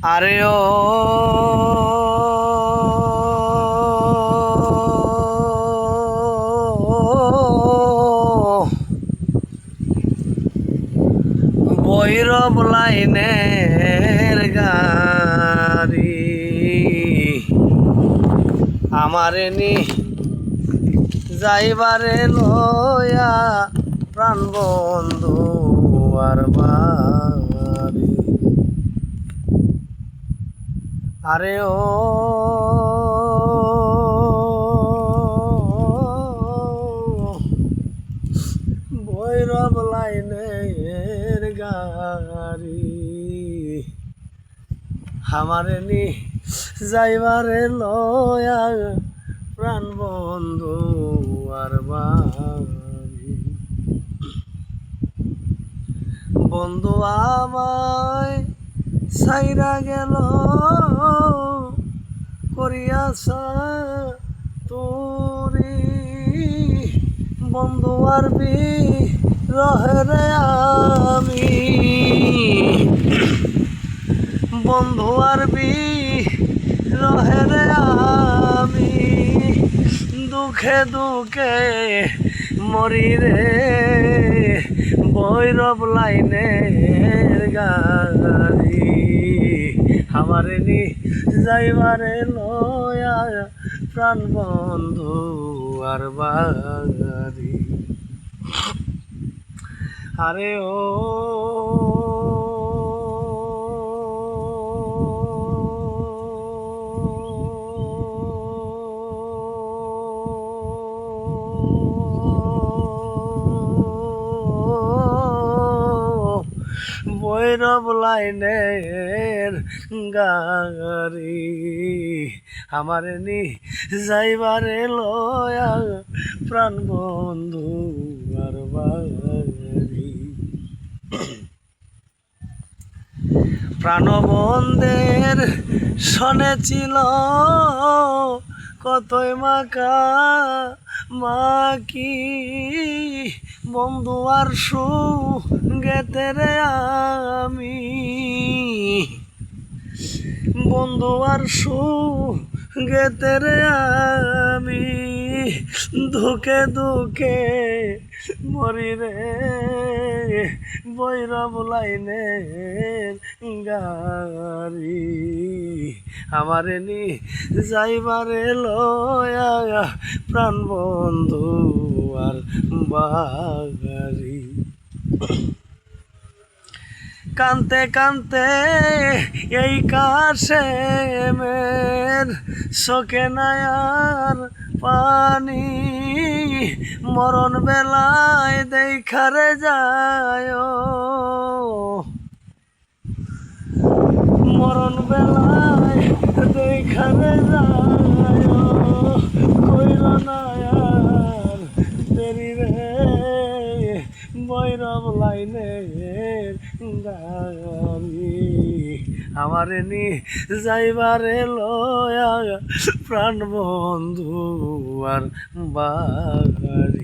আরে ও ভৈরব লাইনের গাড়ি আমারে নি যাইবারে লয়া প্রাণ বন্ধু আর বাড়ি। আরে ও ভৈরব লাইনের গাড়ি আমারে নি যাইবারে লয়া প্রাণ বন্ধু আর বাড়ি। বন্ধু আমায় ছাইরা গেল করিয়াছা তোরি বন্ধু আর রহে আমি বন্ধু আর রহে আমি দুঃখে দুঃখে মরি রে ভৈরব লাইনের গাড়ি আমারে নি যাইবারে লয়া প্রাণ বন্ধু আর বাড়ি। আরে ও ভৈরব লাইনের গাড়ি আমারে নি যাইবারে লয়া প্রাণ বন্ধু আর বাড়ি। প্রাণবন্ধের শনে ছিল কতই মাকা মাকি বন্ধু আর গেতে রে আমি বন্ধু আর গেতে রে আমি দুঃখে দুঃখে মরি রে ভৈরব লাইনের গাড়ি আমারে নি যাইবারে লয়া প্রাণ বন্ধু আর বাড়ি। কানতে কানতে এই কাশেমের চোখে নায়ার পানি মরণ বেলায় দেখারে যায় মরণ বেলায় দেখারে যায় কইল নায়ার দেরি রে ভৈরব লাইনের গাড়ি আমারে নি যাইবারে লয়া প্রাণ বন্ধু আর বাড়ি।